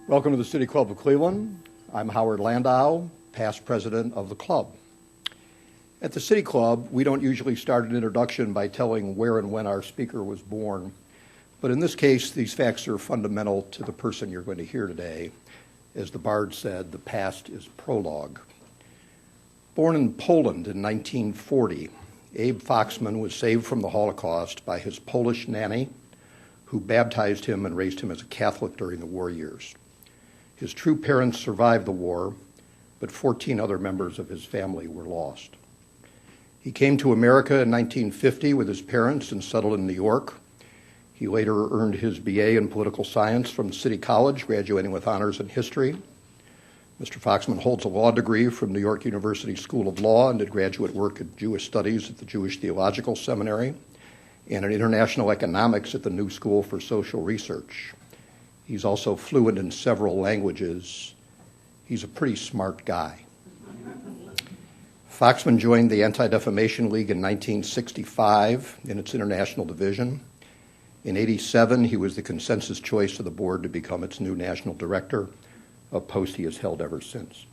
Welcome to the City Club of Cleveland. I'm Howard Landau, past president of the club. At the City Club, we don't usually start an introduction by telling where and when our speaker was born, but in this case, these facts are fundamental to the person you're going to hear today. As the bard said, the past is prologue. Born in Poland in 1940, Abe Foxman was saved from the Holocaust by his Polish nanny, who baptized him and raised him as a Catholic during the war years. His true parents survived the war, but 14 other members of his family were lost. He came to America in 1950 with his parents and settled in New York. He later earned his BA in political science from City College, graduating with honors in history. Mr. Foxman holds a law degree from New York University School of Law and did graduate work in Jewish Studies at the Jewish Theological Seminary and in international economics at the New School for Social Research. He's also fluent in several languages. He's a pretty smart guy. Foxman joined the Anti-Defamation League in 1965 in its international division. In 1987, he was the consensus choice of the board to become its new national director, a post he has held ever since.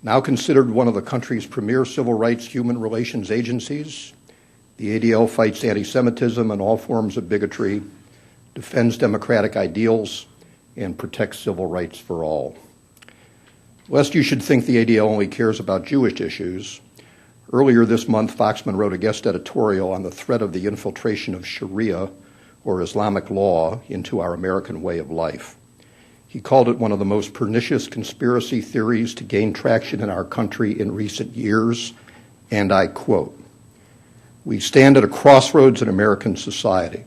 Now considered one of the country's premier civil rights human relations agencies, the ADL fights anti-Semitism and all forms of bigotry, defends democratic ideals, and protects civil rights for all. Lest you should think the ADL only cares about Jewish issues, earlier this month, Foxman wrote a guest editorial on the threat of the infiltration of Sharia, or Islamic law, into our American way of life. He called it one of the most pernicious conspiracy theories to gain traction in our country in recent years, and I quote, "We stand at a crossroads in American society.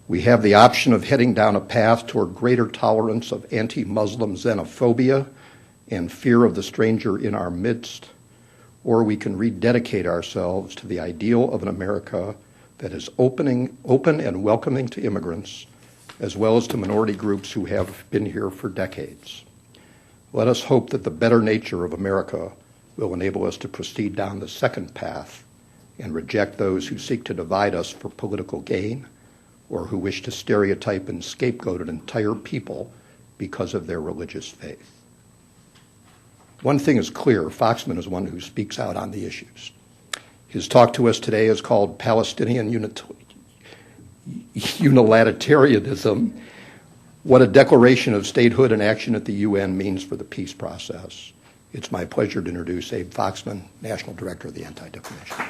We have the option of heading down a path toward greater tolerance of anti-Muslim xenophobia and fear of the stranger in our midst, or we can rededicate ourselves to the ideal of an America that is open and welcoming to immigrants, as well as to minority groups who have been here for decades. Let us hope that the better nature of America will enable us to proceed down the second path and reject those who seek to divide us for political gain or who wish to stereotype and scapegoat an entire people because of their religious faith." One thing is clear, Foxman is one who speaks out on the issues. His talk to us today is called Palestinian Unilateralism, What a Declaration of Statehood and Action at the UN Means for the Peace Process. It's my pleasure to introduce Abe Foxman, National Director of the Anti-Defamation League.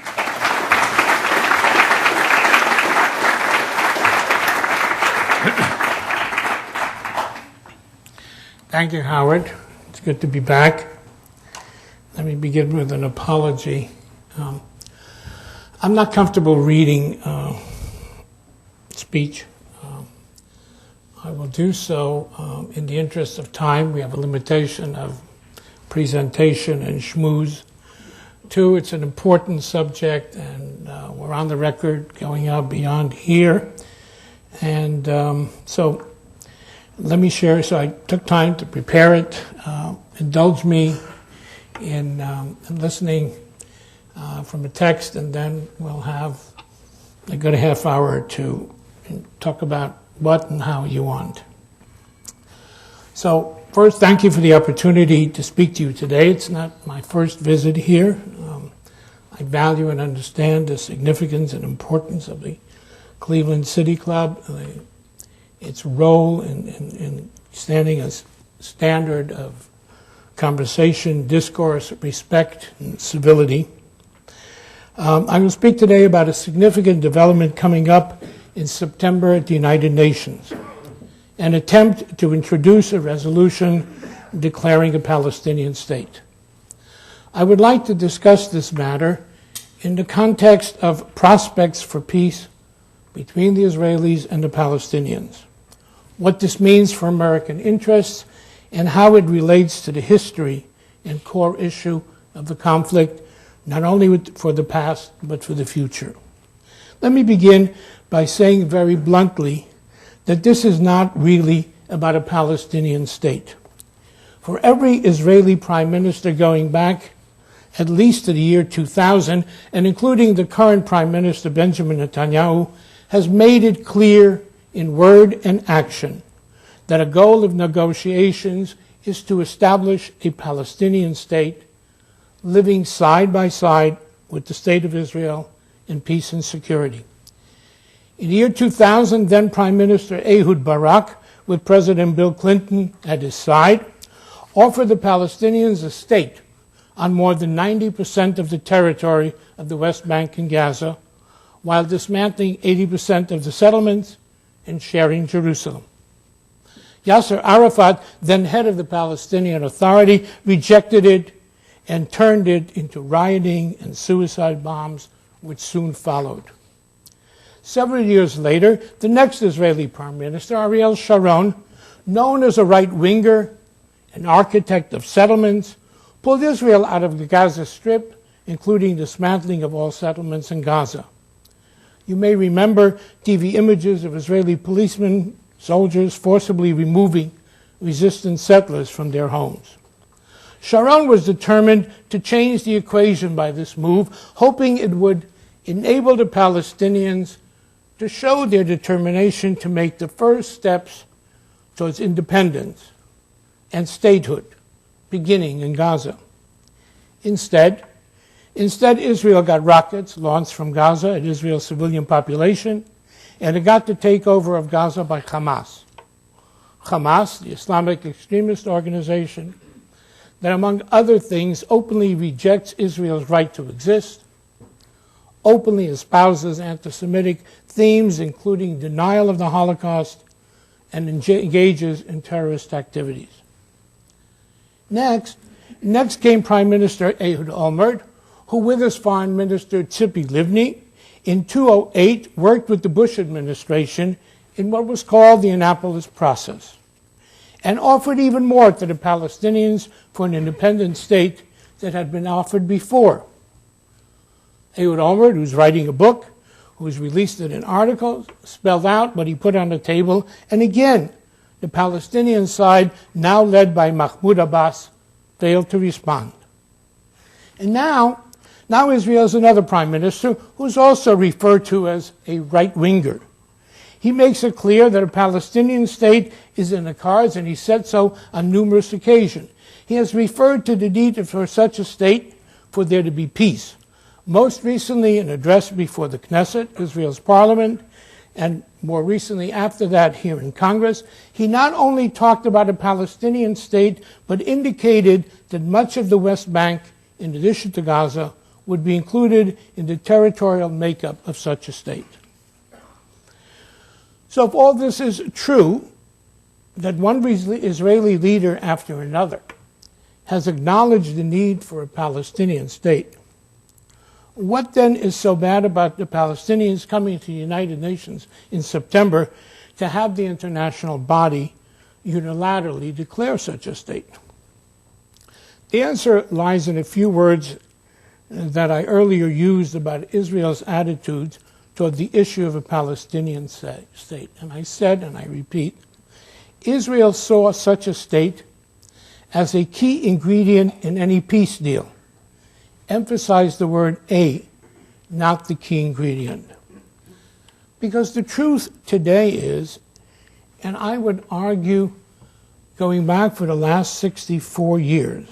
Thank you, Howard. It's good to be back. Let me begin with an apology. I'm not comfortable reading speech. I will do so in the interest of time. We have a limitation of presentation and schmooze. Two, it's an important subject, and we're on the record going out beyond here. And so let me share. So I took time to prepare it. Indulge me in listening from a text, and then we'll have a good half hour to talk about what and how you want. So first, thank you for the opportunity to speak to you today. It's not my first visit here. I value and understand the significance and importance of the Cleveland City Club, its role in standing as standard of conversation, discourse, respect, and civility. I will speak today about a significant development coming up in September at the United Nations, an attempt to introduce a resolution declaring a Palestinian state. I would like to discuss this matter in the context of prospects for peace between the Israelis and the Palestinians, what this means for American interests, and how it relates to the history and core issue of the conflict, not only for the past, but for the future. Let me begin by saying very bluntly that this is not really about a Palestinian state. For every Israeli prime minister going back at least to the year 2000, and including the current Prime Minister Benjamin Netanyahu, has made it clear in word and action that a goal of negotiations is to establish a Palestinian state living side by side with the State of Israel in peace and security. In the year 2000, then Prime Minister Ehud Barak, with President Bill Clinton at his side, offered the Palestinians a state on more than 90% of the territory of the West Bank and Gaza, while dismantling 80% of the settlements and sharing Jerusalem. Yasser Arafat, then head of the Palestinian Authority, rejected it and turned it into rioting and suicide bombs, which soon followed. Several years later, the next Israeli Prime Minister, Ariel Sharon, known as a right-winger, an architect of settlements, pulled Israel out of the Gaza Strip, including dismantling of all settlements in Gaza. You may remember TV images of Israeli policemen, soldiers forcibly removing resistant settlers from their homes. Sharon was determined to change the equation by this move, hoping it would enable the Palestinians to show their determination to make the first steps towards independence and statehood, beginning in Gaza. Instead, Israel got rockets launched from Gaza at Israel's civilian population, and it got the takeover of Gaza by Hamas. Hamas, the Islamic extremist organization, that among other things openly rejects Israel's right to exist, openly espouses anti-Semitic themes, including denial of the Holocaust, and engages in terrorist activities. Next came Prime Minister Ehud Olmert, who with his Foreign Minister Tzipi Livni, in 2008 worked with the Bush administration in what was called the Annapolis Process, and offered even more to the Palestinians for an independent state that had been offered before. Ehud Olmert, who's writing a book, who's released it in articles, spelled out what he put on the table, and again, the Palestinian side, now led by Mahmoud Abbas, failed to respond. And now Israel has another prime minister who's also referred to as a right-winger. He makes it clear that a Palestinian state is in the cards, and he said so on numerous occasions. He has referred to the need for such a state for there to be peace. Most recently, an address before the Knesset, Israel's parliament, and more recently after that here in Congress, he not only talked about a Palestinian state, but indicated that much of the West Bank, in addition to Gaza, would be included in the territorial makeup of such a state. So if all this is true, that one Israeli leader after another has acknowledged the need for a Palestinian state, what then is so bad about the Palestinians coming to the United Nations in September to have the international body unilaterally declare such a state? The answer lies in a few words that I earlier used about Israel's attitudes toward the issue of a Palestinian state. And I said, and I repeat, Israel saw such a state as a key ingredient in any peace deal. Emphasize the word "a," not the key ingredient. Because the truth today is, and I would argue going back for the last 64 years,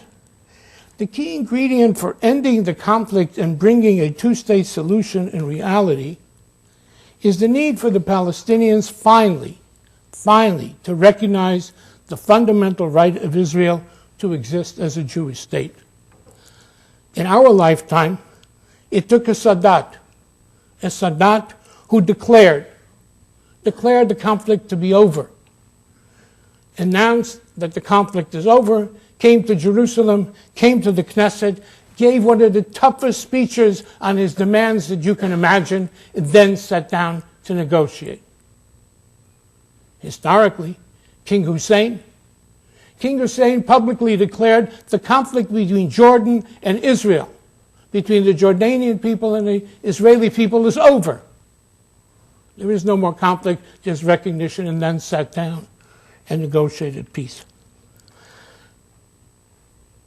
the key ingredient for ending the conflict and bringing a two-state solution in reality is the need for the Palestinians finally to recognize the fundamental right of Israel to exist as a Jewish state. In our lifetime, it took a Sadat who declared the conflict to be over, announced that the conflict is over, came to Jerusalem, came to the Knesset, gave one of the toughest speeches on his demands that you can imagine, and then sat down to negotiate. Historically, King Hussein publicly declared the conflict between Jordan and Israel, between the Jordanian people and the Israeli people, is over. There is no more conflict, just recognition, and then sat down and negotiated peace.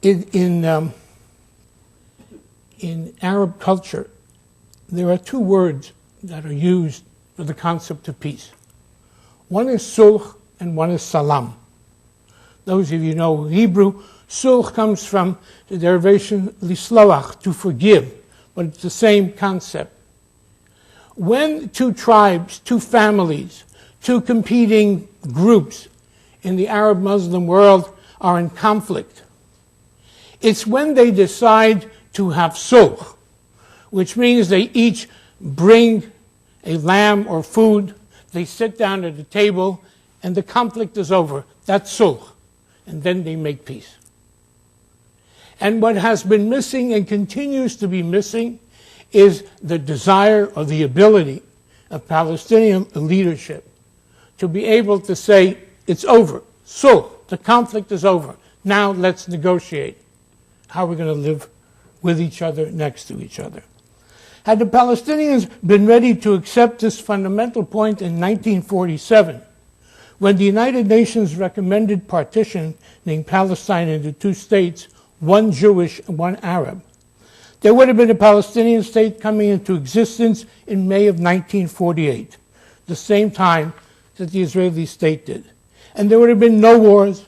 In Arab culture, there are two words that are used for the concept of peace. One is sulh and one is salam. Those of you who know Hebrew, sulh comes from the derivation lisloach, to forgive, but it's the same concept. When two tribes, two families, two competing groups in the Arab Muslim world are in conflict, it's when they decide to have sulh, which means they each bring a lamb or food, they sit down at a table, and the conflict is over. That's sulh. And then they make peace. And what has been missing and continues to be missing is the desire or the ability of Palestinian leadership to be able to say, it's over. Sulh, the conflict is over. Now let's negotiate how we're going to live with each other, next to each other. Had the Palestinians been ready to accept this fundamental point in 1947, when the United Nations recommended partitioning Palestine into two states, one Jewish and one Arab, there would have been a Palestinian state coming into existence in May of 1948, the same time that the Israeli state did. And there would have been no wars,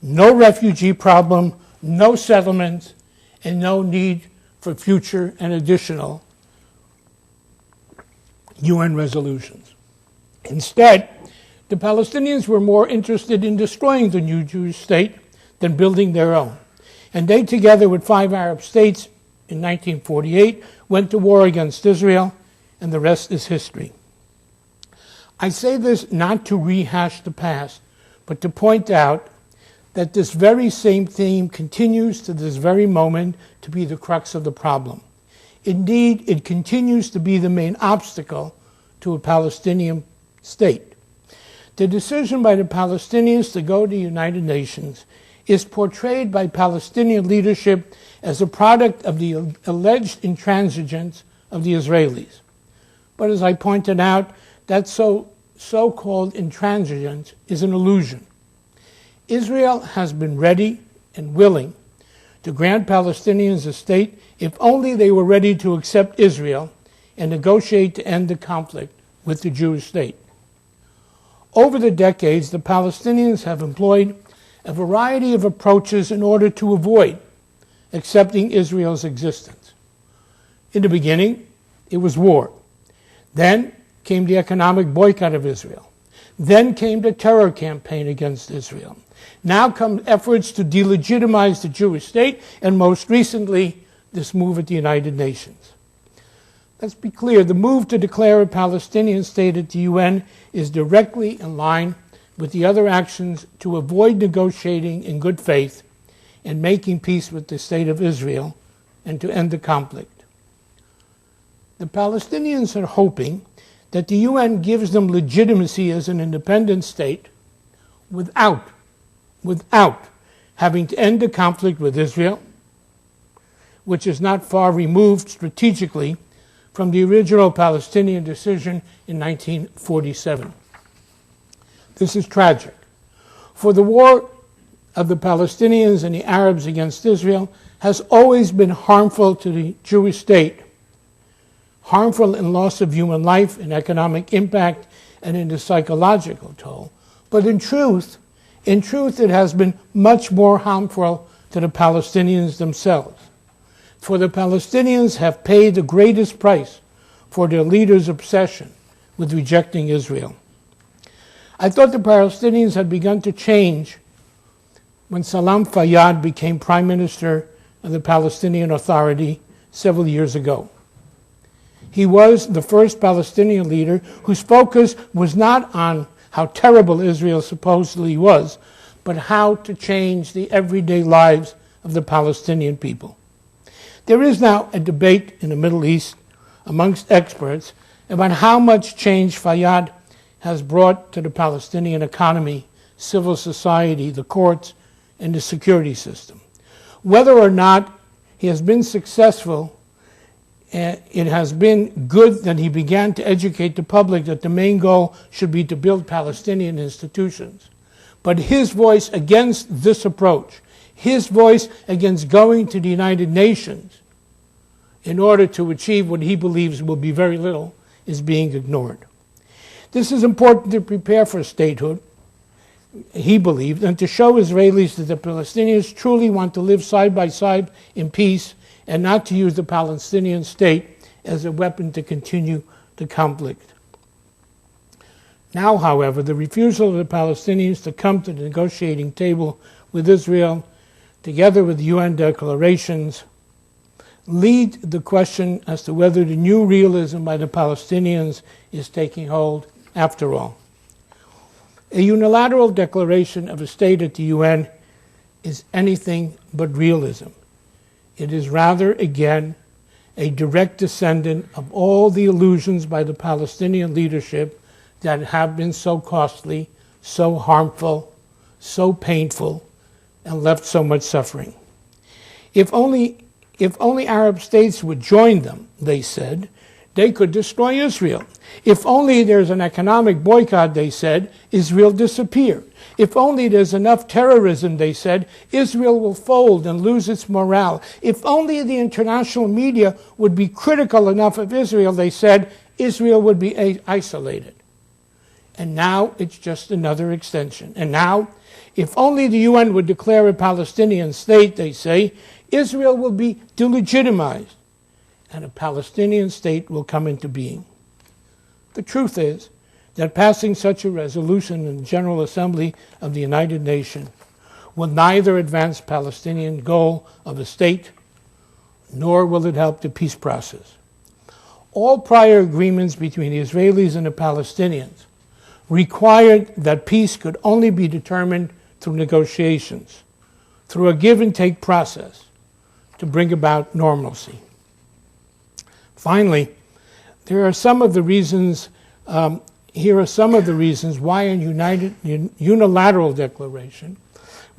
no refugee problem, no settlements, and no need for future and additional UN resolutions. Instead, the Palestinians were more interested in destroying the new Jewish state than building their own. And they, together with 5 Arab states in 1948, went to war against Israel, and the rest is history. I say this not to rehash the past, but to point out that this very same theme continues to this very moment to be the crux of the problem. Indeed, it continues to be the main obstacle to a Palestinian state. The decision by the Palestinians to go to the United Nations is portrayed by Palestinian leadership as a product of the alleged intransigence of the Israelis. But as I pointed out, that so-called intransigence is an illusion. Israel has been ready and willing to grant Palestinians a state if only they were ready to accept Israel and negotiate to end the conflict with the Jewish state. Over the decades, the Palestinians have employed a variety of approaches in order to avoid accepting Israel's existence. In the beginning, it was war. Then came the economic boycott of Israel. Then came the terror campaign against Israel. Now come efforts to delegitimize the Jewish state, and most recently, this move at the United Nations. Let's be clear, the move to declare a Palestinian state at the UN is directly in line with the other actions to avoid negotiating in good faith and making peace with the state of Israel and to end the conflict. The Palestinians are hoping that the UN gives them legitimacy as an independent state without having to end the conflict with Israel, which is not far removed strategically from the original Palestinian decision in 1947. This is tragic, for the war of the Palestinians and the Arabs against Israel has always been harmful to the Jewish state, harmful in loss of human life, in economic impact, and in the psychological toll. But in truth, it has been much more harmful to the Palestinians themselves. For the Palestinians have paid the greatest price for their leaders' obsession with rejecting Israel. I thought the Palestinians had begun to change when Salam Fayyad became Prime Minister of the Palestinian Authority several years ago. He was the first Palestinian leader whose focus was not on how terrible Israel supposedly was, but how to change the everyday lives of the Palestinian people. There is now a debate in the Middle East amongst experts about how much change Fayyad has brought to the Palestinian economy, civil society, the courts, and the security system. Whether or not he has been successful, it has been good that he began to educate the public that the main goal should be to build Palestinian institutions. But his voice against this approach, his voice against going to the United Nations in order to achieve what he believes will be very little, is being ignored. This is important to prepare for statehood, he believed, and to show Israelis that the Palestinians truly want to live side by side in peace and not to use the Palestinian state as a weapon to continue the conflict. Now, however, the refusal of the Palestinians to come to the negotiating table with Israel, together with UN declarations, lead the question as to whether the new realism by the Palestinians is taking hold after all. A unilateral declaration of a state at the UN is anything but realism. It is rather, again, a direct descendant of all the illusions by the Palestinian leadership that have been so costly, so harmful, so painful, and left so much suffering. If only Arab states would join them, they said, they could destroy Israel. If only there's an economic boycott, they said, Israel disappear. If only there's enough terrorism, they said, Israel will fold and lose its morale. If only the international media would be critical enough of Israel, they said, Israel would be isolated. And now it's just another extension. And now, if only the UN would declare a Palestinian state, they say, Israel will be delegitimized and a Palestinian state will come into being. The truth is that passing such a resolution in the General Assembly of the United Nations will neither advance the Palestinian goal of a state, nor will it help the peace process. All prior agreements between the Israelis and the Palestinians required that peace could only be determined through negotiations, through a give-and-take process to bring about normalcy. Finally, here are some of the reasons why a unilateral declaration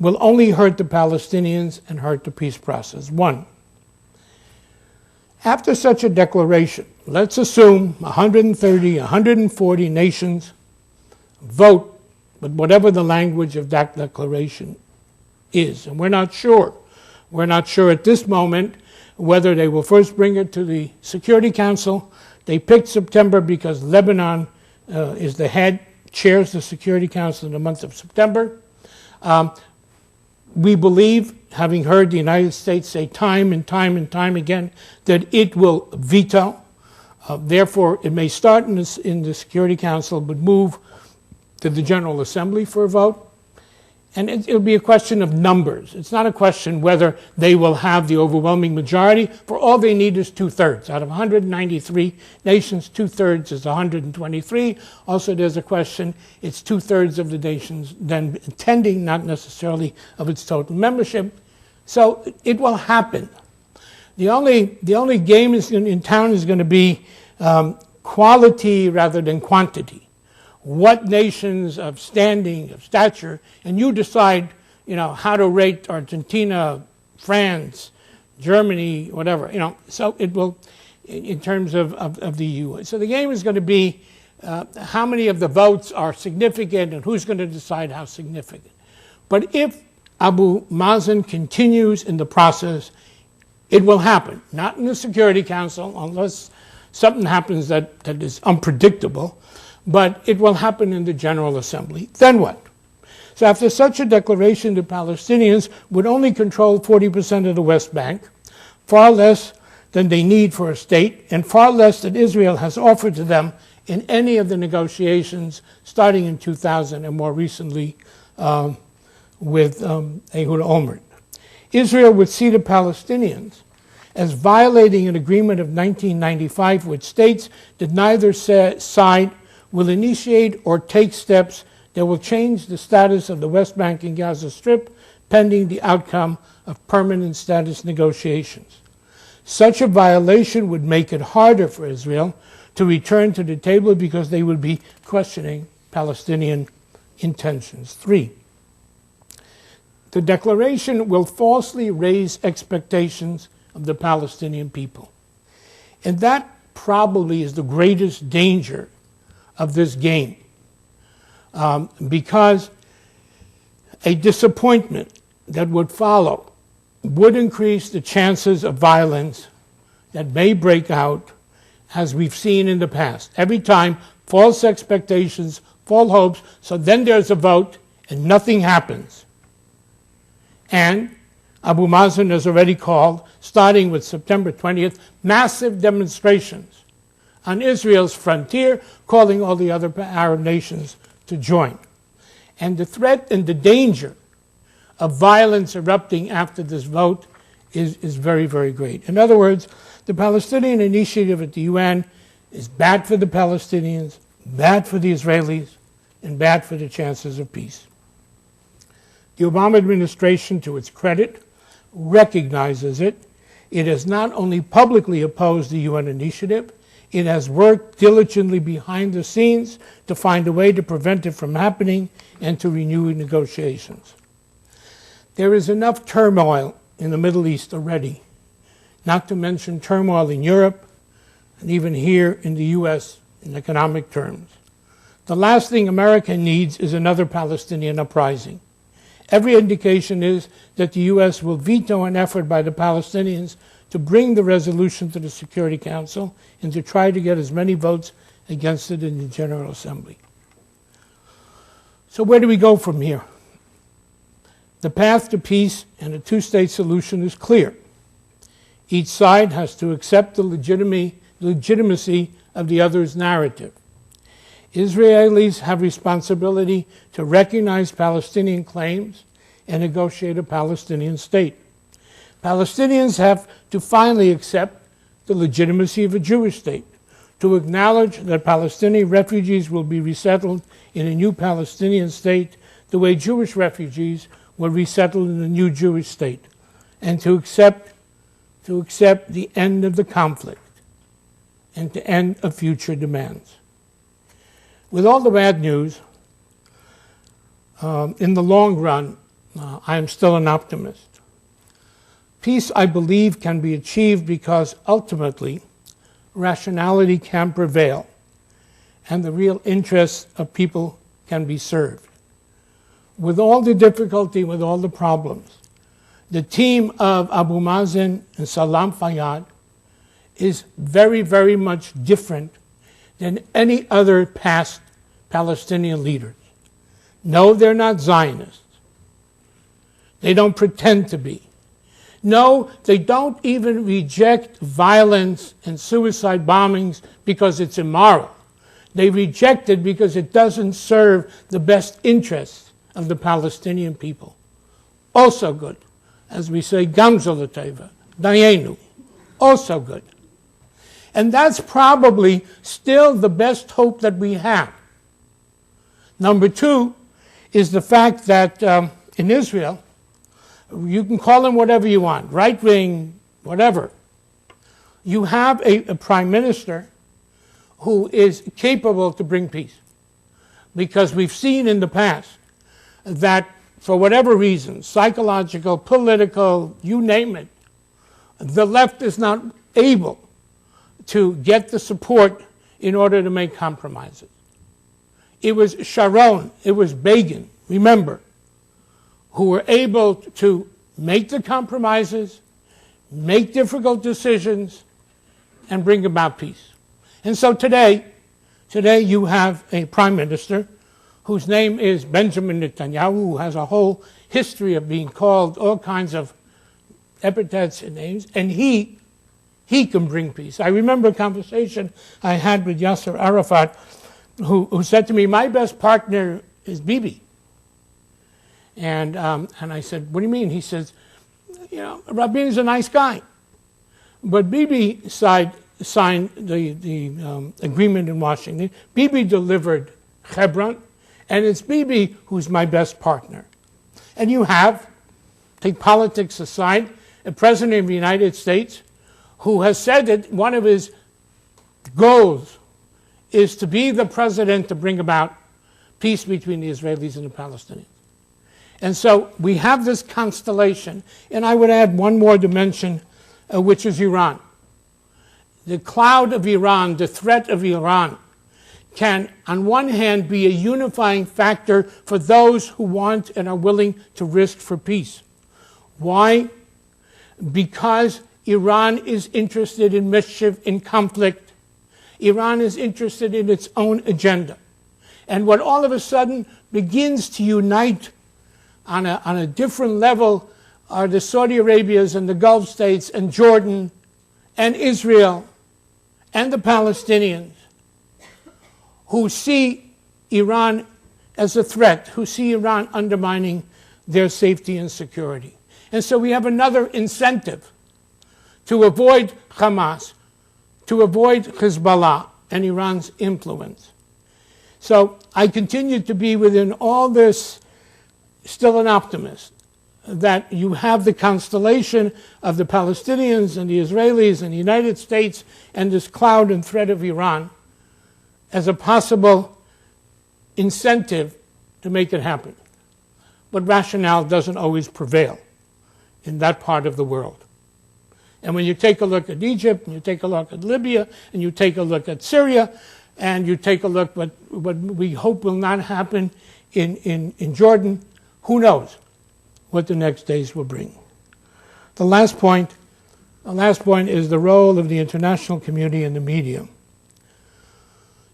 will only hurt the Palestinians and hurt the peace process. One, after such a declaration, let's assume 130, 140 nations vote with whatever the language of that declaration is. And we're not sure. We're not sure at this moment whether they will first bring it to the Security Council. They picked September because Lebanon is the head, chairs the Security Council in the month of September. We believe, having heard the United States say time and time and time again, that it will veto. Therefore, it may start in the Security Council, but move to the General Assembly for a vote. And it'll be a question of numbers. It's not a question whether they will have the overwhelming majority. For all they need is 2/3. Out of 193 nations, 2/3 is 123. Also, there's a question, it's 2/3 of the nations then attending, not necessarily of its total membership. So it will happen. The only game in town is going to be quality rather than quantity. What nations of standing, of stature, and you decide, how to rate Argentina, France, Germany, whatever, So it will, in terms of the EU. So the game is going to be how many of the votes are significant and who's going to decide how significant. But if Abu Mazen continues in the process, it will happen. Not in the Security Council, unless something happens that is unpredictable. But it will happen in the General Assembly. Then what? So after such a declaration, the Palestinians would only control 40% of the West Bank, far less than they need for a state, and far less than Israel has offered to them in any of the negotiations starting in 2000 and more recently with Ehud Olmert. Israel would see the Palestinians as violating an agreement of 1995 which states that neither side will initiate or take steps that will change the status of the West Bank and Gaza Strip pending the outcome of permanent status negotiations. Such a violation would make it harder for Israel to return to the table because they would be questioning Palestinian intentions. 3, the declaration will falsely raise expectations of the Palestinian people. And that probably is the greatest danger of this game, because a disappointment that would follow would increase the chances of violence that may break out, as we've seen in the past. Every time, false expectations, false hopes, so then there's a vote, and nothing happens. And Abu Mazen has already called, starting with September 20th, massive demonstrations on Israel's frontier, calling all the other Arab nations to join. And the threat and the danger of violence erupting after this vote is very, very great. In other words, the Palestinian initiative at the UN is bad for the Palestinians, bad for the Israelis, and bad for the chances of peace. The Obama administration, to its credit, recognizes it. It has not only publicly opposed the UN initiative, it has worked diligently behind the scenes to find a way to prevent it from happening and to renew negotiations. There is enough turmoil in the Middle East already, not to mention turmoil in Europe and even here in the U.S. in economic terms. The last thing America needs is another Palestinian uprising. Every indication is that the U.S. will veto an effort by the Palestinians to bring the resolution to the Security Council and to try to get as many votes against it in the General Assembly. So where do we go from here? The path to peace and a two-state solution is clear. Each side has to accept the legitimacy of the other's narrative. Israelis have responsibility to recognize Palestinian claims and negotiate a Palestinian state. Palestinians have to finally accept the legitimacy of a Jewish state, to acknowledge that Palestinian refugees will be resettled in a new Palestinian state the way Jewish refugees were resettled in a new Jewish state, and to accept the end of the conflict and to end of future demands. With all the bad news, in the long run, I am still an optimist. Peace, I believe, can be achieved because ultimately rationality can prevail and the real interests of people can be served. With all the difficulty, with all the problems, the team of Abu Mazen and Salam Fayyad is very, very much different than any other past Palestinian leaders. No, they're not Zionists. They don't pretend to be. No, they don't even reject violence and suicide bombings because it's immoral. They reject it because it doesn't serve the best interests of the Palestinian people. Also good. As we say, Gamzol Teva, Dayenu. Also good. And that's probably still the best hope that we have. Number two is the fact that in Israel, you can call them whatever you want, right wing, whatever. You have a prime minister who is capable to bring peace. Because we've seen in the past that for whatever reason, psychological, political, you name it, the left is not able to get the support in order to make compromises. It was Sharon, it was Begin, remember, who were able to make the compromises, make difficult decisions, and bring about peace. And so today you have a prime minister whose name is Benjamin Netanyahu, who has a whole history of being called all kinds of epithets and names, and he can bring peace. I remember a conversation I had with Yasser Arafat, who said to me, my best partner is Bibi. And I said, what do you mean? He says, Rabin is a nice guy. But Bibi signed the agreement in Washington. Bibi delivered Hebron, and it's Bibi who's my best partner. And you have, take politics aside, a president of the United States who has said that one of his goals is to be the president to bring about peace between the Israelis and the Palestinians. And so we have this constellation, and I would add one more dimension, which is Iran. The cloud of Iran, the threat of Iran, can, on one hand, be a unifying factor for those who want and are willing to risk for peace. Why? Because Iran is interested in mischief, in conflict. Iran is interested in its own agenda. And what all of a sudden begins to unite on a different level are the Saudi Arabias and the Gulf states and Jordan and Israel and the Palestinians, who see Iran as a threat, who see Iran undermining their safety and security. And so we have another incentive to avoid Hamas, to avoid Hezbollah and Iran's influence. So I continue to be within all this still an optimist, that you have the constellation of the Palestinians and the Israelis and the United States and this cloud and threat of Iran as a possible incentive to make it happen. But rationale doesn't always prevail in that part of the world. And when you take a look at Egypt, and you take a look at Libya, and you take a look at Syria, and you take a look at what we hope will not happen in Jordan, who knows what the next days will bring. The last point is the role of the international community and the media.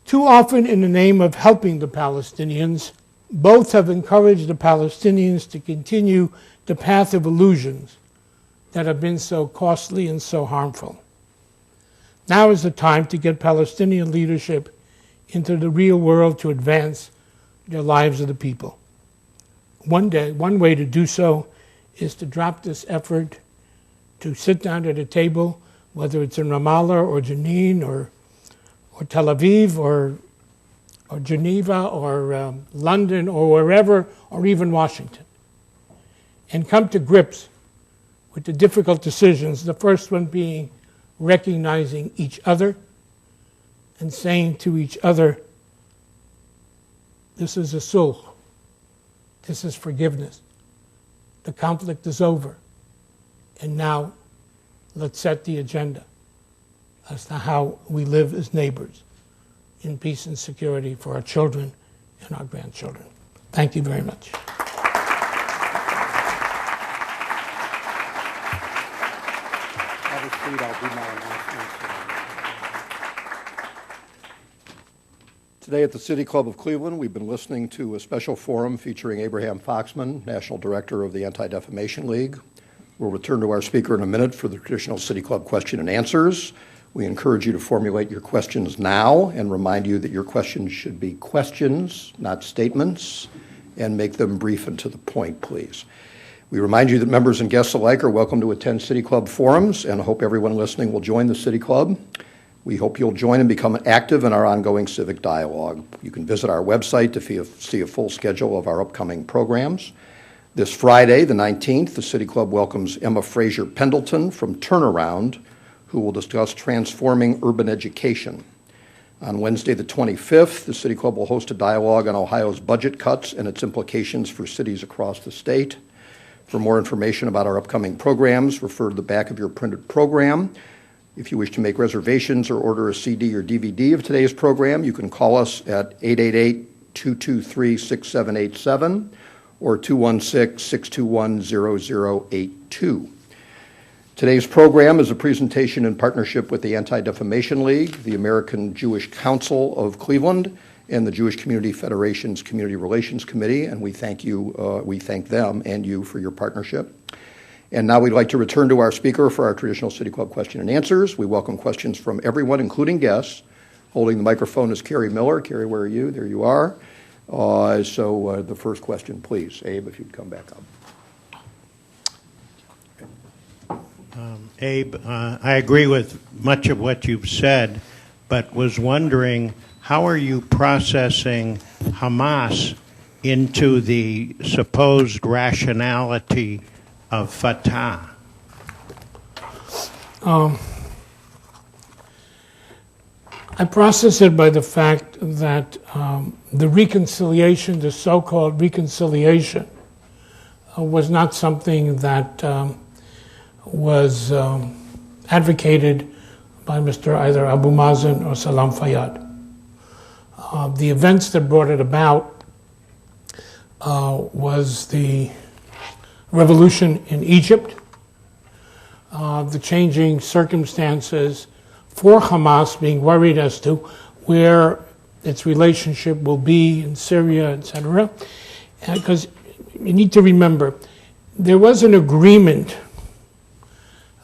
Too often, in the name of helping the Palestinians, both have encouraged the Palestinians to continue the path of illusions that have been so costly and so harmful. Now is the time to get Palestinian leadership into the real world to advance the lives of the people. One way to do so is to drop this effort to sit down at a table, whether it's in Ramallah or Jenin or Tel Aviv or Geneva or London or wherever, or even Washington, and come to grips with the difficult decisions, the first one being recognizing each other and saying to each other, this is a sulh, this is forgiveness, the conflict is over, and now let's set the agenda as to how we live as neighbors in peace and security for our children and our grandchildren. Thank you very much. Have a seat, I'll do my announcements. Today at the City Club of Cleveland, we've been listening to a special forum featuring Abraham Foxman, National Director of the Anti-Defamation League. We'll return to our speaker in a minute for the traditional City Club question and answers. We encourage you to formulate your questions now and remind you that your questions should be questions, not statements, and make them brief and to the point, please. We remind you that members and guests alike are welcome to attend City Club forums and hope everyone listening will join the City Club. We hope you'll join and become active in our ongoing civic dialogue. You can visit our website to see a full schedule of our upcoming programs. This Friday, the 19th, the City Club welcomes Emma Fraser Pendleton from Turnaround, who will discuss transforming urban education. On Wednesday, the 25th, the City Club will host a dialogue on Ohio's budget cuts and its implications for cities across the state. For more information about our upcoming programs, refer to the back of your printed program. If you wish to make reservations or order a CD or DVD of today's program, you can call us at 888-223-6787 or 216-621-0082. Today's program is a presentation in partnership with the Anti-Defamation League, the American Jewish Council of Cleveland, and the Jewish Community Federation's Community Relations Committee, and we thank them and you for your partnership. And now we'd like to return to our speaker for our traditional City Club question and answers. We welcome questions from everyone, including guests. Holding the microphone is Carrie Miller. Carrie, where are you? There you are. So the first question, please. Abe, if you'd come back up. Abe, I agree with much of what you've said, but was wondering, how are you processing Hamas into the supposed rationality of Fatah? I process it by the fact that the reconciliation, the so-called reconciliation, was not something that was advocated by Mr. either Abu Mazen or Salam Fayyad. The events that brought it about was the revolution in Egypt, the changing circumstances for Hamas being worried as to where its relationship will be in Syria, etc. Because you need to remember, there was an agreement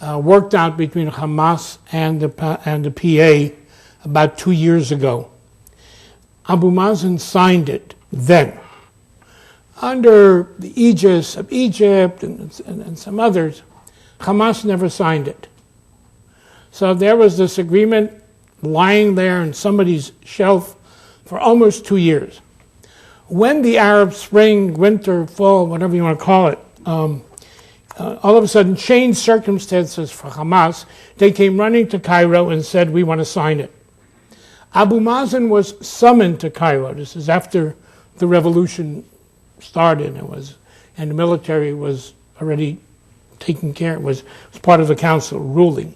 worked out between Hamas and the PA about 2 years ago. Abu Mazen signed it then, under the aegis of Egypt and some others. Hamas never signed it. So there was this agreement lying there in somebody's shelf for almost 2 years. When the Arab Spring, winter, fall, whatever you want to call it, all of a sudden changed circumstances for Hamas, they came running to Cairo and said, we want to sign it. Abu Mazen was summoned to Cairo. This is after the revolution started and the military was already taking care, it was part of the council ruling.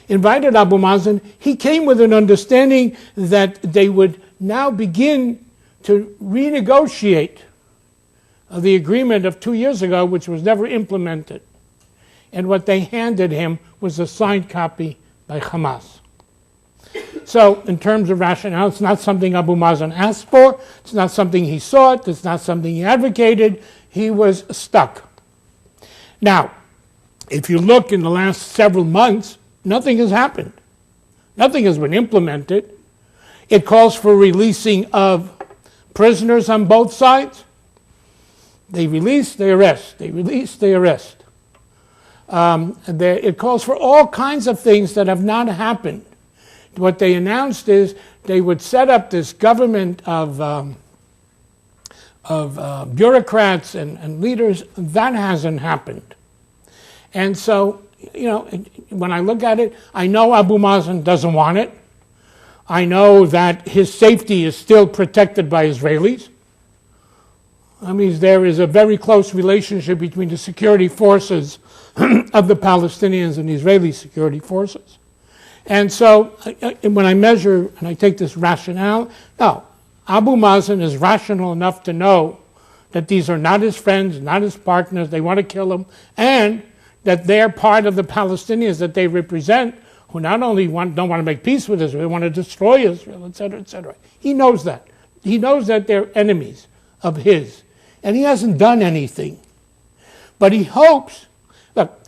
Invited Abu Mazen, he came with an understanding that they would now begin to renegotiate the agreement of 2 years ago, which was never implemented. And what they handed him was a signed copy by Hamas. So, in terms of rationale, it's not something Abu Mazen asked for, it's not something he sought, it's not something he advocated, he was stuck. Now, if you look in the last several months, nothing has happened. Nothing has been implemented. It calls for releasing of prisoners on both sides. They release, they arrest. They release, they arrest. It calls for all kinds of things that have not happened. What they announced is they would set up this government of bureaucrats and leaders. That hasn't happened. And so, when I look at it, I know Abu Mazen doesn't want it. I know that his safety is still protected by Israelis. I mean, there is a very close relationship between the security forces of the Palestinians and the Israeli security forces. And so, when I measure and I take this rationale, no, Abu Mazen is rational enough to know that these are not his friends, not his partners, they want to kill him, and that they're part of the Palestinians that they represent, who not only don't want to make peace with Israel, they want to destroy Israel, etc., etc. He knows that. He knows that they're enemies of his. And he hasn't done anything. But he hopes, look,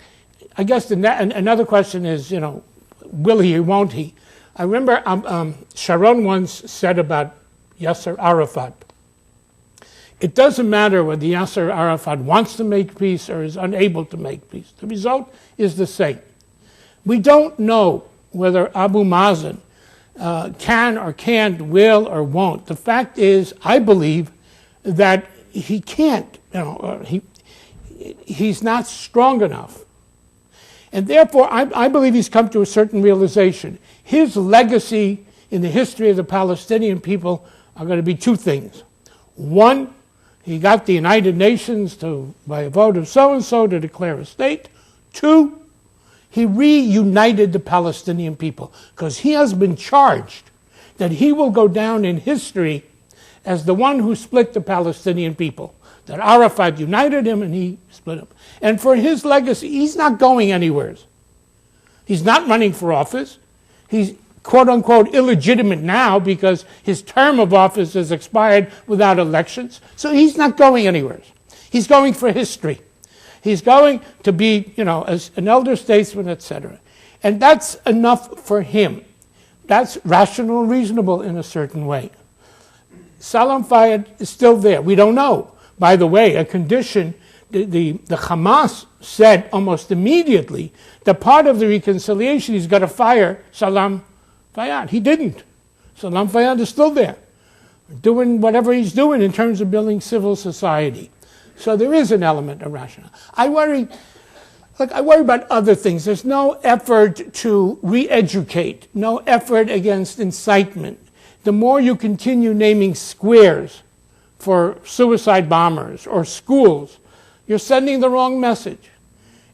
I guess another question is, will he or won't he? I remember Sharon once said about Yasser Arafat, it doesn't matter whether Yasser Arafat wants to make peace or is unable to make peace. The result is the same. We don't know whether Abu Mazen can or can't, will or won't. The fact is, I believe that he can't. He's not strong enough. And therefore, I believe he's come to a certain realization. His legacy in the history of the Palestinian people are going to be two things. One, he got the United Nations by a vote of so-and-so to declare a state. Two, he reunited the Palestinian people, because he has been charged that he will go down in history as the one who split the Palestinian people, that Arafat united him and he split him. And for his legacy, he's not going anywhere. He's not running for office. He's quote-unquote illegitimate now because his term of office has expired without elections. So he's not going anywhere. He's going for history. He's going to be, as an elder statesman, etc. And that's enough for him. That's rational and reasonable in a certain way. Salam Fayyad is still there. We don't know. By the way, a condition, the Hamas said almost immediately that part of the reconciliation, he's got to fire Salam Fayyad. He didn't. Salam Fayyad is still there, doing whatever he's doing in terms of building civil society. So there is an element of rationale. I worry about other things. There's no effort to re-educate, no effort against incitement. The more you continue naming squares for suicide bombers or schools, you're sending the wrong message.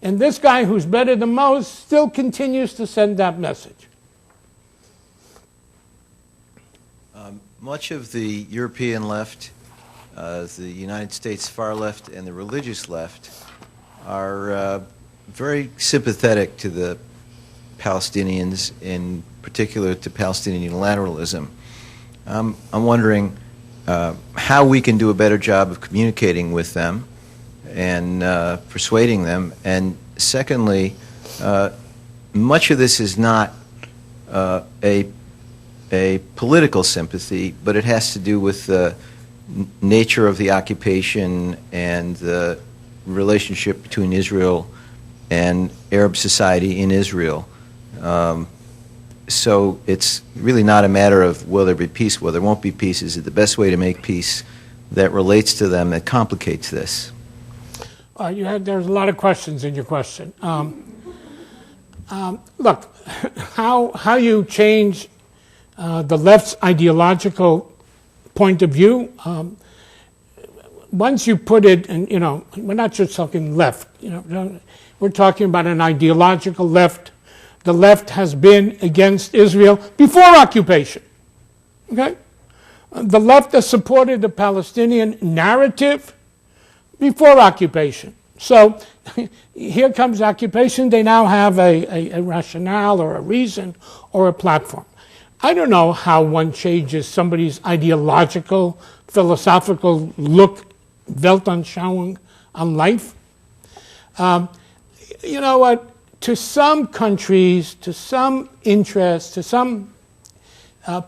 And this guy who's better than most still continues to send that message. Much of the European left, the United States far left, and the religious left are very sympathetic to the Palestinians, in particular to Palestinian unilateralism. I'm wondering how we can do a better job of communicating with them and persuading them. And secondly, much of this is not a political sympathy, but it has to do with the nature of the occupation and the relationship between Israel and Arab society in Israel. So it's really not a matter of will there be peace, will there won't be peace. Is it the best way to make peace that relates to them that complicates this? There's a lot of questions in your question. Look, how you change the left's ideological point of view, once you put it, and we're not just talking left, we're talking about an ideological left. The left has been against Israel before occupation, okay? The left has supported the Palestinian narrative before occupation. So here comes occupation, they now have a rationale or a reason or a platform. I don't know how one changes somebody's ideological, philosophical look, Weltanschauung on life. You know what? To some countries, to some interests, to some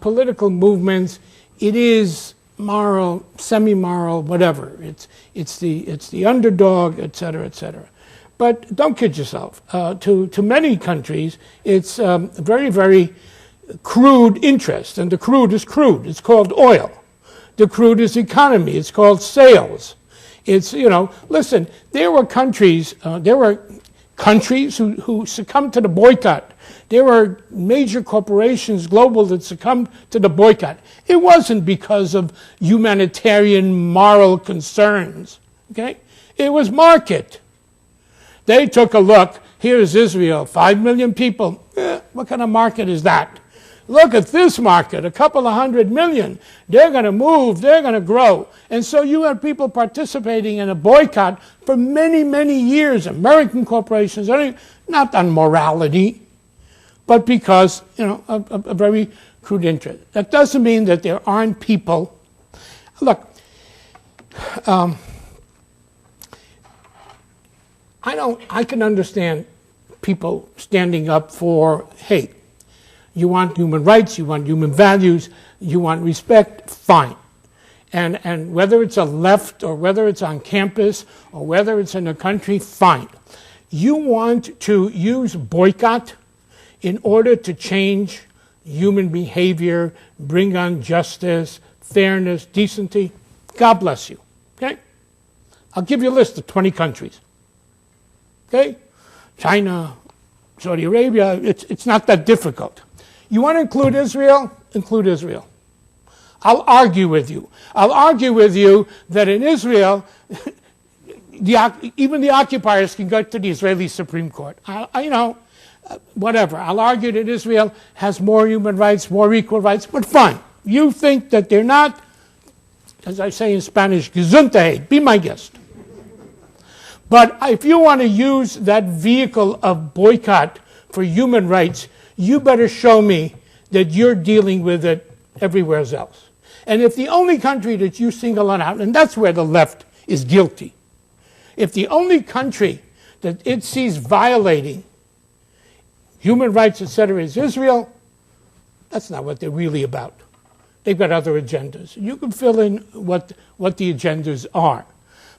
political movements, it is moral, semi-moral, whatever. It's the underdog, et cetera, et cetera. But don't kid yourself. To many countries, it's very, very crude interest, and the crude is crude. It's called oil. The crude is economy. It's called sales. It's, listen, there were countries who succumbed to the boycott. There were major corporations, global, that succumbed to the boycott. It wasn't because of humanitarian moral concerns, okay? It was market. They took a look. Here's Israel, 5 million people. What kind of market is that? Look at this market, a couple of 100 million. They're going to move, they're going to grow. And so you had people participating in a boycott for many, many years, American corporations, not on morality, but because, a very crude interest. That doesn't mean that there aren't people. Look, I can understand people standing up for, hey, you want human rights, you want human values, you want respect, fine. And whether it's a left or whether it's on campus or whether it's in a country, fine. You want to use boycott in order to change human behavior, bring on justice, fairness, decency, God bless you, okay? I'll give you a list of 20 countries, okay? China, Saudi Arabia, it's not that difficult. You want to include Israel? Include Israel. I'll argue with you. I'll argue with you that in Israel, even the occupiers can go to the Israeli Supreme Court. Whatever. I'll argue that Israel has more human rights, more equal rights, but fine. You think that they're not, as I say in Spanish, gesundheit, be my guest. But if you want to use that vehicle of boycott for human rights, you better show me that you're dealing with it everywhere else. And if the only country that you single out, and that's where the left is guilty, if the only country that it sees violating human rights, etc., is Israel, that's not what they're really about. They've got other agendas. You can fill in what the agendas are.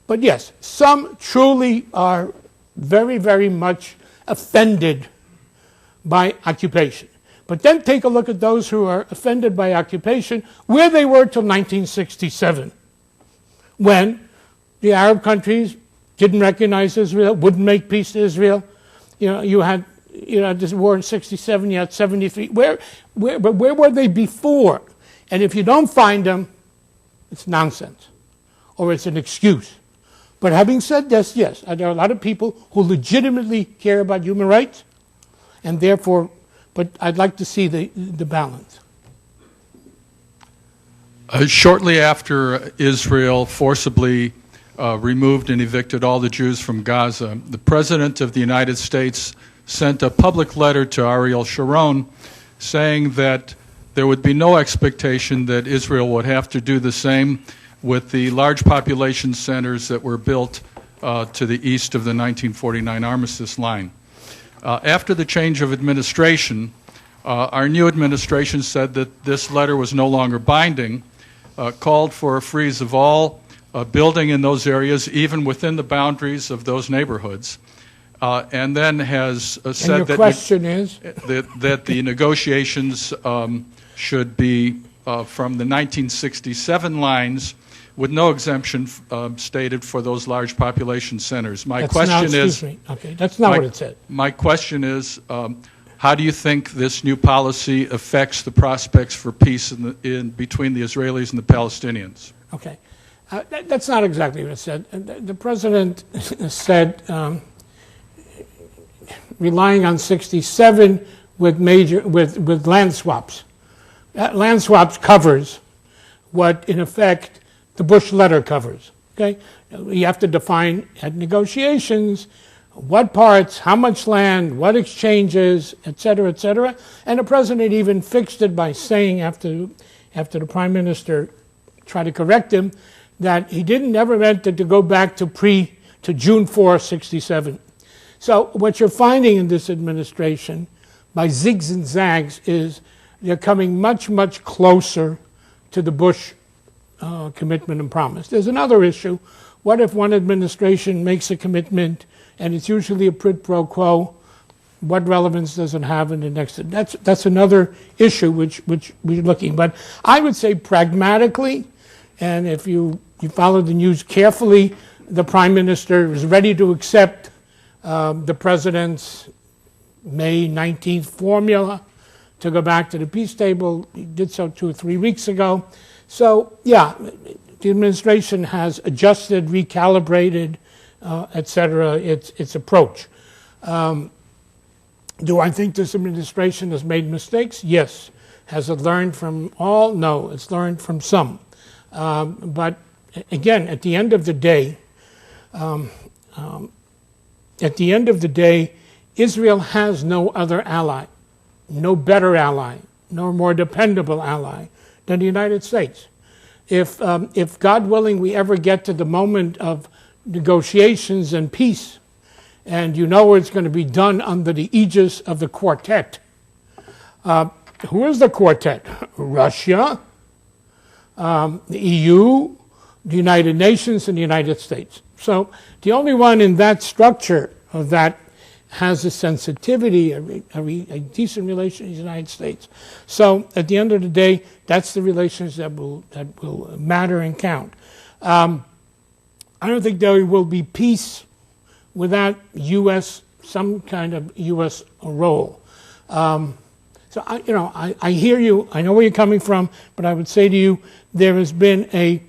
But yes, some truly are very, very much offended by occupation. But then take a look at those who are offended by occupation, where they were till 1967, when the Arab countries didn't recognize Israel, wouldn't make peace to Israel. You had this war in 67, you had 73. Where were they before? And if you don't find them, it's nonsense, or it's an excuse. But having said this, yes, there are a lot of people who legitimately care about human rights, and therefore, but I'd like to see the balance. Shortly after Israel forcibly removed and evicted all the Jews from Gaza, the President of the United States sent a public letter to Ariel Sharon saying that there would be no expectation that Israel would have to do the same with the large population centers that were built to the east of the 1949 armistice line. After the change of administration, our new administration said that this letter was no longer binding, called for a freeze of all building in those areas, even within the boundaries of those neighborhoods, and then has said and your question is? that the negotiations should be from the 1967 lines, with no exemption stated for those large population centers. My question is, okay, that's not what it said. My question is, how do you think this new policy affects the prospects for peace in between the Israelis and the Palestinians? Okay, that's not exactly what it said. The president said, relying on 67 with land swaps. Land swaps covers what, in effect, the Bush letter covers. Okay, you have to define at negotiations what parts, how much land, what exchanges, et cetera, and the president even fixed it by saying after the prime minister tried to correct him that he never meant to go back to June 4, 67. So what you're finding in this administration, by zigs and zags, is they're coming much, much closer to the Bush commitment and promise. There's another issue. What if one administration makes a commitment and it's usually a quid pro quo? What relevance does it have in the next? That's another issue which we're looking. But I would say pragmatically, and if you follow the news carefully, the prime minister is ready to accept the president's May 19th formula to go back to the peace table. He did so 2 or 3 weeks ago. So, yeah, the administration has adjusted, recalibrated, et cetera, its approach. Do I think this administration has made mistakes? Yes. Has it learned from all? No, it's learned from some. But again, at the end of the day, Israel has no other ally, no better ally, no more dependable ally than the United States. If God willing, we ever get to the moment of negotiations and peace, and you know it's going to be done under the aegis of the quartet. Who is the quartet? Russia, the EU, the United Nations, and the United States. So the only one in that structure of that has a sensitivity, a decent relation to the United States. So at the end of the day, that's the relations that will matter and count. I don't think there will be peace without some kind of U.S. role. So I hear you. I know where you're coming from, but I would say to you, there has been a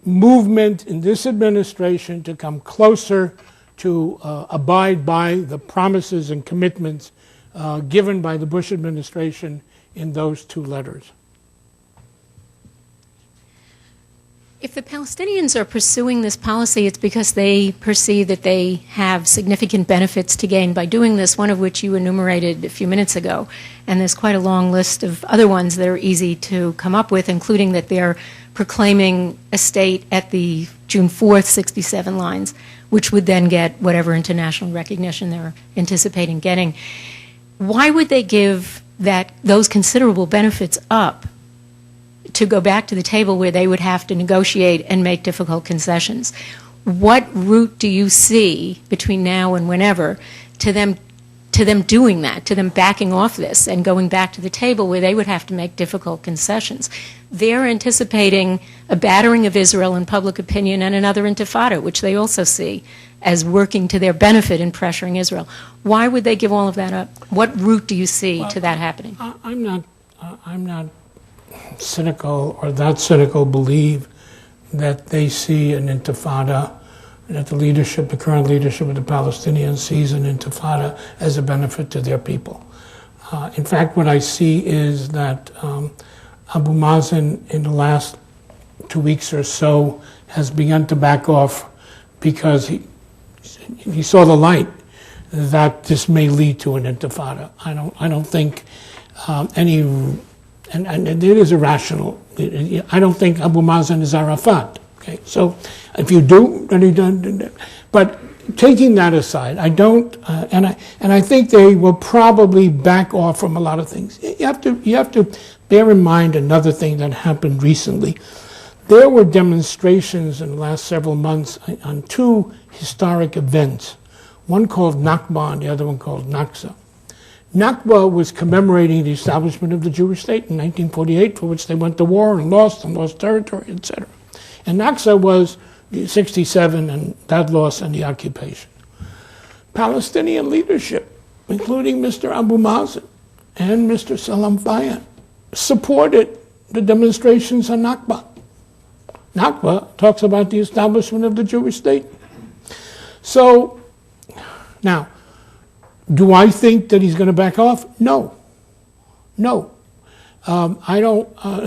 movement in this administration to come closer to abide by the promises and commitments given by the Bush administration in those 2 letters. If the Palestinians are pursuing this policy, it's because they perceive that they have significant benefits to gain by doing this, one of which you enumerated a few minutes ago. And there's quite a long list of other ones that are easy to come up with, including that they're proclaiming a state at the June 4th, 67 lines, which would then get whatever international recognition they're anticipating getting. Why would they give those considerable benefits up to go back to the table where they would have to negotiate and make difficult concessions? What route do you see between now and whenever to them doing that, to them backing off this and going back to the table where they would have to make difficult concessions? They're anticipating a battering of Israel in public opinion and another intifada, which they also see as working to their benefit in pressuring Israel. Why would they give all of that up? What route do you see to that happening? I'm not cynical or that cynical believe that they see an intifada, that the current leadership of the Palestinians sees an intifada as a benefit to their people. In fact, what I see is that Abu Mazen in the last 2 weeks or so has begun to back off because he saw the light that this may lead to an intifada. I don't think and it is irrational. I don't think Abu Mazen is Arafat. Okay, so if you do, then he done. But taking that aside, I don't, and I think they will probably back off from a lot of things. You have to bear in mind another thing that happened recently. There were demonstrations in the last several months on two historic events, one called Nakba and the other one called Naksa. Nakba was commemorating the establishment of the Jewish state in 1948, for which they went to war and lost territory, etc. And Naksa was 67 and that loss and the occupation. Palestinian leadership, including Mr. Abu Mazen and Mr. Salam Fayyad, supported the demonstrations on Nakba. Nakba talks about the establishment of the Jewish state. So, now, do I think that he's going to back off? No. No. I don't, I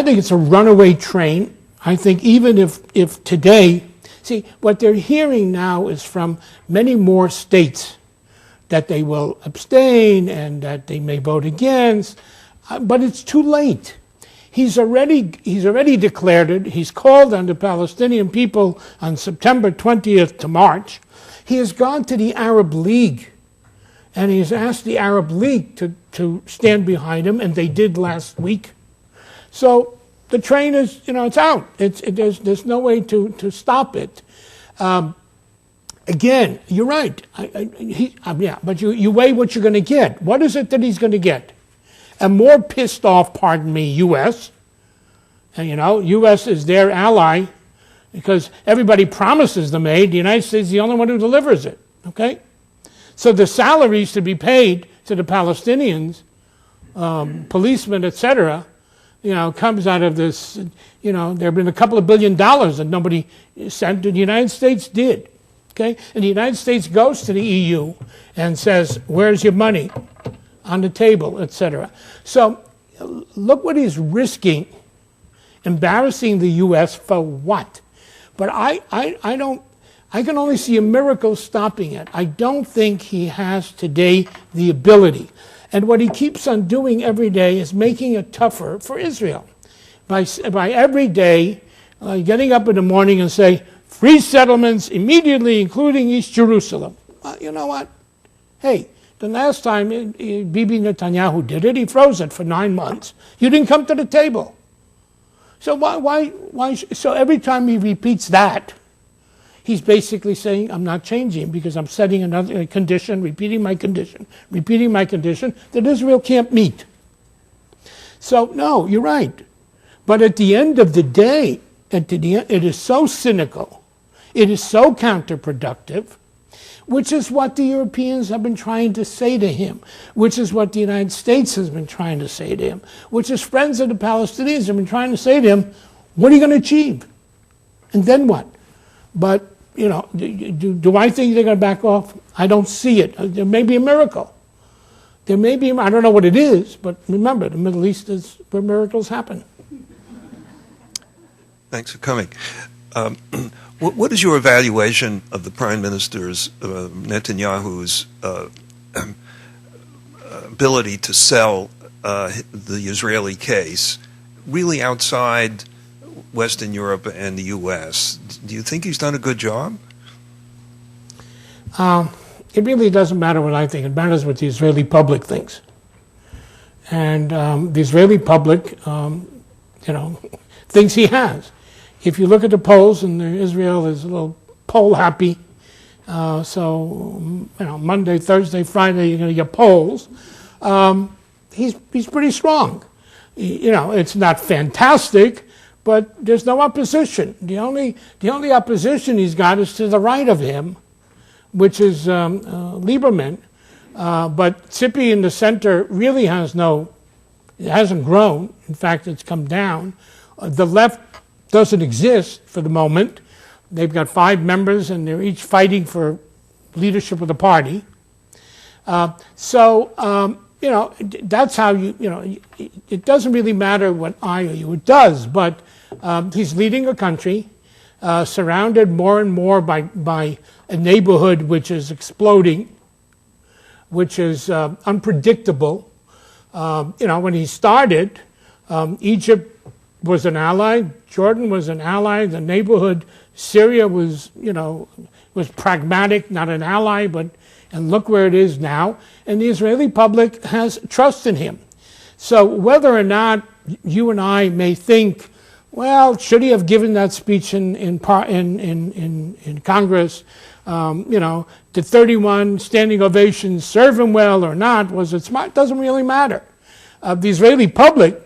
think it's a runaway train. I think even if today, see, what they're hearing now is from many more states that they will abstain and that they may vote against, but it's too late. He's already declared it. He's called on the Palestinian people on September 20th to march. He has gone to the Arab League, and he's asked the Arab League to stand behind him, and they did last week. So the train is, it's out. There's no way to stop it. Again, you're right. Yeah, but you weigh what you're going to get. What is it that he's going to get? A more pissed off, pardon me, U.S. And U.S. is their ally because everybody promises them aid. The United States is the only one who delivers it. Okay, so the salaries to be paid to the Palestinians, policemen, etc., comes out of this. There have been a couple of $1 billion that nobody sent, and the United States did. Okay, and the United States goes to the EU and says, "Where's your money?" On the table, etc. So look what he's risking, embarrassing the U.S. for what? But I can only see a miracle stopping it. I don't think he has today the ability. And what he keeps on doing every day is making it tougher for Israel. By every day, getting up in the morning and say, free settlements immediately, including East Jerusalem. Well, you know what? Hey, the last time Bibi Netanyahu did it, he froze it for 9 months. You didn't come to the table. So why? So every time he repeats that, he's basically saying, I'm not changing because I'm setting another condition, repeating my condition that Israel can't meet. So no, you're right. But at the end of the day, it is so cynical, it is so counterproductive, which is what the Europeans have been trying to say to him, which is what the United States has been trying to say to him, which is friends of the Palestinians have been trying to say to him, what are you going to achieve? And then what? But, do I think they're going to back off? I don't see it. There may be a miracle. There may be, I don't know what it is, but remember, the Middle East is where miracles happen. Thanks for coming. What is your evaluation of the Prime Minister's Netanyahu's ability to sell the Israeli case really outside Western Europe and the U.S.? Do you think he's done a good job? It really doesn't matter what I think. It matters what the Israeli public thinks. And the Israeli public, thinks he has. If you look at the polls, and Israel is a little poll happy, so Monday, Thursday, Friday, you're going to get polls. He's pretty strong. It's not fantastic, but there's no opposition. The only opposition he's got is to the right of him, which is Lieberman. But Tzipi in the center really it hasn't grown. In fact, it's come down. The left doesn't exist for the moment. They've got 5 members, and they're each fighting for leadership of the party. That's how it doesn't really matter what I or you, it does, but he's leading a country surrounded more and more by a neighborhood which is exploding, which is unpredictable, When he started, Egypt was an ally, Jordan was an ally, the neighborhood, Syria was pragmatic, not an ally, and look where it is now. And the Israeli public has trust in him. So whether or not you and I may think, well, should he have given that speech in Congress? Did 31 standing ovations serve him well or not? Was it smart? Doesn't really matter. The Israeli public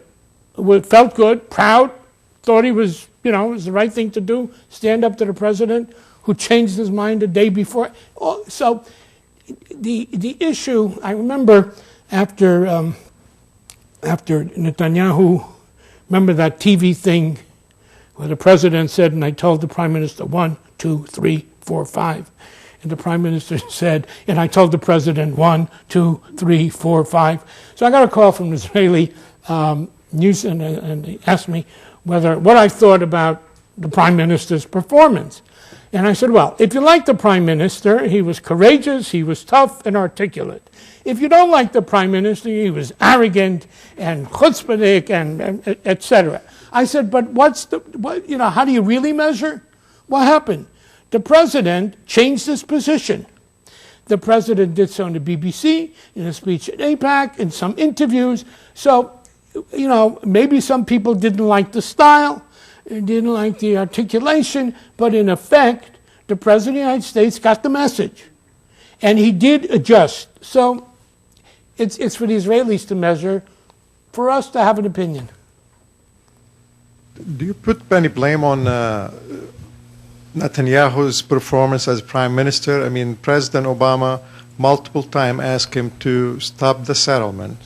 felt good, proud, thought he was, it was the right thing to do, stand up to the president who changed his mind the day before. So the issue, I remember after Netanyahu, remember that TV thing where the president said, and I told the prime minister 1, 2, 3, 4, 5. And the prime minister said, and I told the president 1, 2, 3, 4, 5. So I got a call from the Israeli news, and they asked me what I thought about the prime minister's performance. And I said, well, if you like the prime minister, he was courageous, he was tough and articulate. If you don't like the prime minister, he was arrogant and chutzpahdik and et cetera. I said, but how do you really measure? What happened? The president changed his position. The president did so on the BBC, in a speech at AIPAC, in some interviews. So, maybe some people didn't like the style, didn't like the articulation, but in effect, the President of the United States got the message. And he did adjust. So it's for the Israelis to measure, for us to have an opinion. Do you put any blame on Netanyahu's performance as prime minister? I mean, President Obama multiple times asked him to stop the settlement.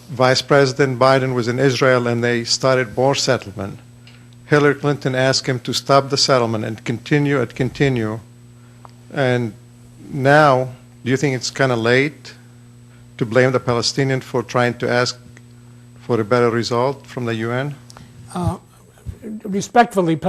Vice President Biden was in Israel and they started more settlement. Hillary Clinton asked him to stop the settlement and continue. And now, do you think it's kind of late to blame the Palestinians for trying to ask for a better result from the UN? Respectfully,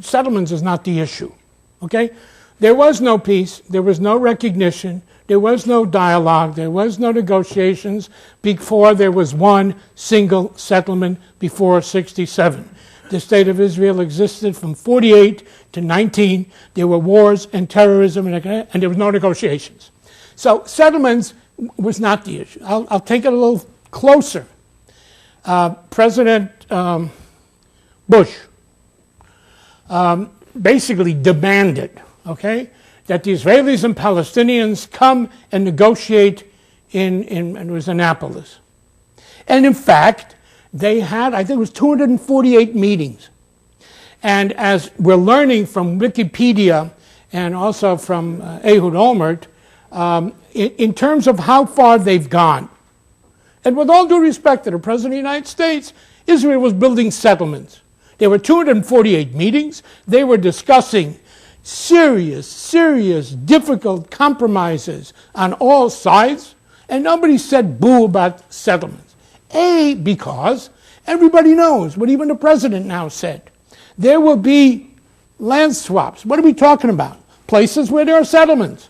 settlements is not the issue, okay? There was no peace, there was no recognition, there was no dialogue, there was no negotiations before there was one single settlement before 1967. The State of Israel existed from 1948 to 19. There were wars and terrorism, and there was no negotiations. So settlements was not the issue. I'll take it a little closer. President Bush basically demanded, that the Israelis and Palestinians come and negotiate it was Annapolis. And in fact, they had, I think it was 248 meetings. And as we're learning from Wikipedia and also from Ehud Olmert, in terms of how far they've gone, and with all due respect to the President of the United States, Israel was building settlements. There were 248 meetings. They were discussing serious, difficult compromises on all sides, and nobody said boo about settlements. Because everybody knows what even the president now said. There will be land swaps. What are we talking about? Places where there are settlements.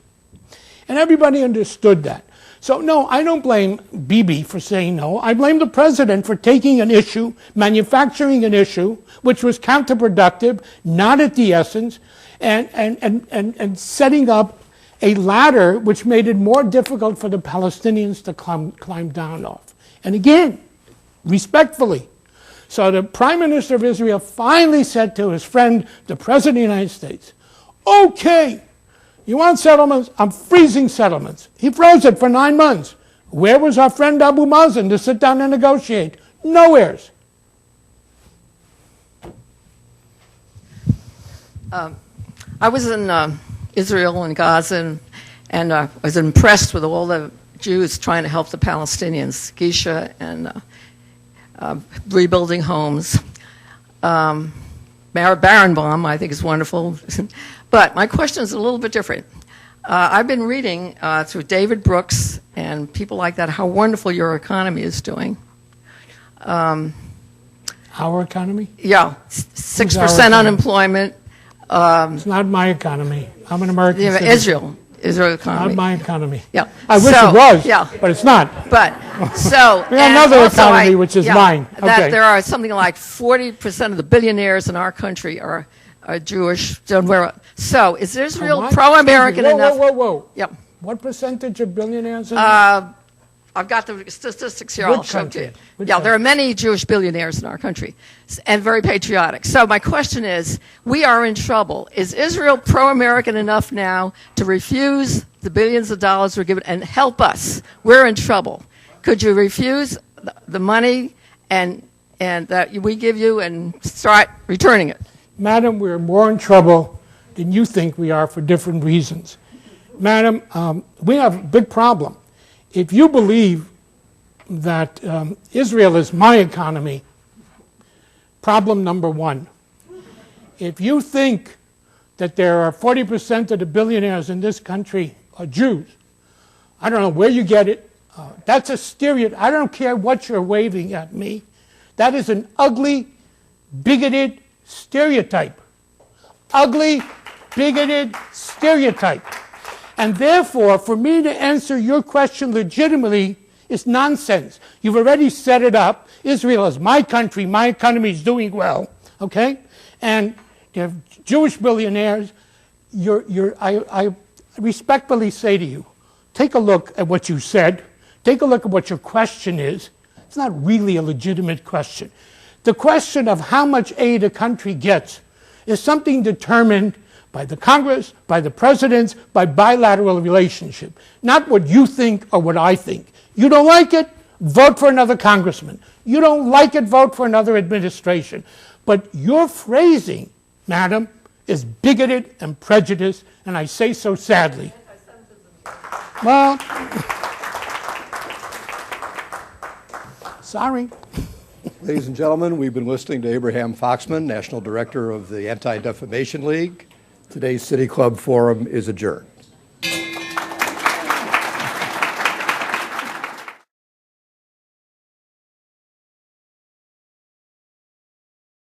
And everybody understood that. So no, I don't blame Bibi for saying no. I blame the president for taking an issue, manufacturing an issue, which was counterproductive, not at the essence, and setting up a ladder which made it more difficult for the Palestinians to climb down off. And again, respectfully. So the Prime Minister of Israel finally said to his friend, the President of the United States, okay, you want settlements? I'm freezing settlements. He froze it for 9 months. Where was our friend Abu Mazen to sit down and negotiate? Nowheres. I was in Israel and Gaza, and I was impressed with all the Jews trying to help the Palestinians, Gisha and rebuilding homes. Barenbaum, I think, is wonderful. But my question is a little bit different. I've been reading through David Brooks and people like that how wonderful your economy is doing. Our economy? Yeah, 6% unemployment. It's not my economy. I'm an American citizen. Israel. Israel economy. Not my economy. Yeah. I wish So, it was, yeah. but it's not. But so We have and another also economy, which is mine. That Okay. there are something like 40% of the billionaires in our country are Jewish. So is Israel What? pro-American Whoa, enough? Whoa. Yep. What percentage of billionaires? I've got the statistics here. Which I'll show it to you. country? Which Yeah, there are country? many Jewish billionaires in our country, and very patriotic. So my question is, we are in trouble. Is Israel pro-American enough now to refuse the billions of dollars we're given and help us? We're in trouble. Could you refuse the money and that we give you and start returning it? Madam, we're more in trouble than you think we are for different reasons. Madam, we have a big problem. If you believe that Israel is my economy, problem number one. If you think that there are 40% of the billionaires in this country are Jews, I don't know where you get it. That's a stereotype. I don't care what you're waving at me. That is an ugly, bigoted stereotype. Ugly, bigoted stereotype. And therefore, for me to answer your question legitimately is nonsense. You've already set it up. Israel is my country. My economy is doing well. Okay? And you have Jewish billionaires. I respectfully say to you, take a look at what you said. Take a look at what your question is. It's not really a legitimate question. The question of how much aid a country gets is something determined by the Congress, by the presidents, by bilateral relationship. Not what you think or what I think. You don't like it, vote for another congressman. You don't like it, vote for another administration. But your phrasing, madam, is bigoted and prejudiced, and I say so sadly. Well, sorry. Ladies and gentlemen, we've been listening to Abraham Foxman, National Director of the Anti-Defamation League. Today's City Club Forum is adjourned.